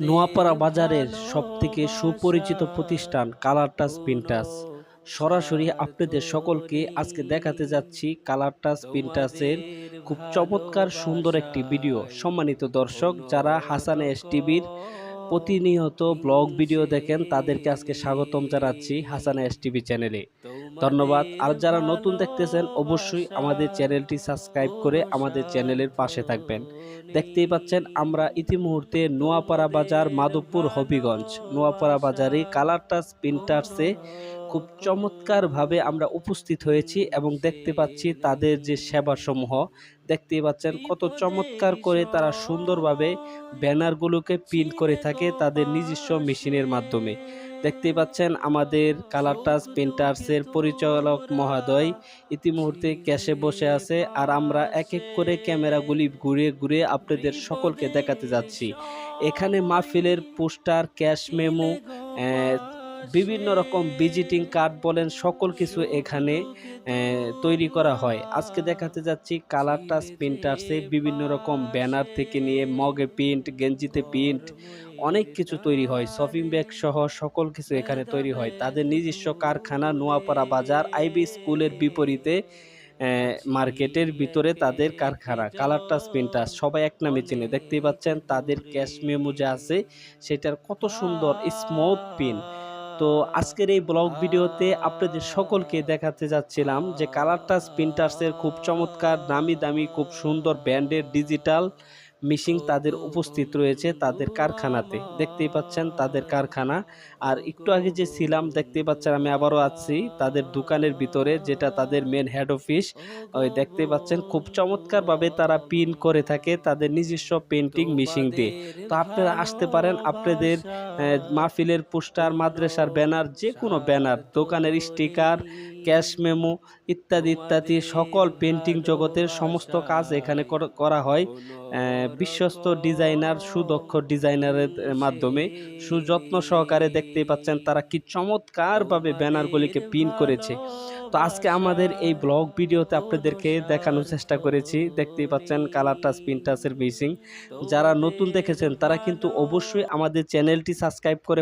নোয়াপাড়া বাজারের সবথেকে সুপরিচিত প্রতিষ্ঠান কালার টাচ প্রিন্টার্স। সরাসরি আপনাদের সকলকে আজকে দেখাতে যাচ্ছি কালার টাচ প্রিন্টার্সের খুব চমৎকার সুন্দর একটি ভিডিও। সম্মানিত দর্শক, যারা হাসান এস টিভির প্রতিনিয়ত ব্লগ ভিডিও দেখেন তাদেরকে আজকে স্বাগতম জানাচ্ছি হাসান এস টিভি চ্যানেলে। ধন্যবাদ। আর যারা নতুন দেখতেছেন অবশ্যই আমাদের চ্যানেলটি সাবস্ক্রাইব করে আমাদের চ্যানেলের পাশে থাকবেন। দেখতেই পাচ্ছেন আমরা ইতিমুহূর্তে নোয়াপাড়া বাজার, মাধবপুর, হবিগঞ্জ নোয়াপাড়া বাজারে কালার টাচ প্রিন্টার্সে খুব চমৎকারভাবে আমরা উপস্থিত হয়েছি এবং দেখতে পাচ্ছি তাদের যে সেবাসমূহ। দেখতেই পাচ্ছেন কত চমৎকার করে তারা সুন্দরভাবে ব্যানারগুলোকে প্রিন্ট করে থাকে তাদের নিজস্ব মেশিনের মাধ্যমে। দেখতেই পাচ্ছেন আমাদের কালার টাচ প্রিন্টার্সের পরিচালক মহোদয় ইতিমুহূর্তে ক্যাশে বসে আছে, আর আমরা এক এক করে ক্যামেরাগুলি ঘুরে ঘুরে আপনাদের সকলকে দেখাতে যাচ্ছি। এখানে মাহফিলের পোস্টার, ক্যাশ মেমো, বিভিন্ন রকম ভিজিটিং কার্ড বলেন, সকল কিছু এখানে তৈরি করা হয়। আজকে দেখাতে যাচ্ছি কালার টাচ প্রিন্টার্সে বিভিন্ন রকম ব্যানার থেকে নিয়ে মগে প্রিন্ট, গেঞ্জিতে প্রিন্ট, অনেক কিছু তৈরি হয়। শপিং ব্যাগ সহ সকল কিছু এখানে তৈরি হয়। তাদের নিজস্ব কারখানা নোয়াপাড়া বাজার, আইবি স্কুলের বিপরীতে মার্কেটের ভিতরে তাদের কারখানা। কালার টাচ প্রিন্টার্স সবাই এক নামে চেনে। দেখতেই পাচ্ছেন তাদের ক্যাশ মেমো যে আছে সেটার কত সুন্দর স্মুথ পিন। তো আজকের এই ব্লগ ভিডিওতে আপনাদের সকলকে দেখাতে যাচ্ছিলাম যে কালার টাচ প্রিন্টার্সের খুব চমৎকার নামি দামি খুব সুন্দর ব্র্যান্ডের ডিজিটাল মেশিন তাদের উপস্থিত রয়েছে তাদের কারখানাতে। দেখতেই পাচ্ছেন তাদের কারখানা। আর একটু আগে যে ছিলাম দেখতেই পাচ্ছেন আমি আবারও আছি তাদের দোকানের ভিতরে, যেটা তাদের মেন হেড অফিস। ওই দেখতেই পাচ্ছেন খুব চমৎকারভাবে তারা প্রিন্ট করে থাকে তাদের নিজস্ব পেন্টিং মেশিন দিয়ে। তো আপনারা আসতে পারেন, আপনাদের মাহফিলের পোস্টার, মাদ্রাসার ব্যানার, যে কোনো ব্যানার, দোকানের স্টিকার, ক্যাশ মেমো ইত্যাদি ইত্যাদি সকল পেন্টিং জগতের সমস্ত কাজ এখানে করা হয় বিশ্বস্ত ডিজাইনার, সুদক্ষ ডিজাইনারের মাধ্যমে সুযত্ন সহকারে। দেখতেই পাচ্ছেন তারা কি চমৎকারভাবে ব্যানারগুলিকে প্রিন্ট করেছে। তো আজকে আমাদের এই ব্লগ ভিডিওতে আপনাদেরকে দেখানোর চেষ্টা করেছি। দেখতেই পাচ্ছেন কালার টাচ প্রিন্টার্সের মেশিন। যারা নতুন দেখেছেন তারা কিন্তু অবশ্যই আমাদের চ্যানেলটি সাবস্ক্রাইব করে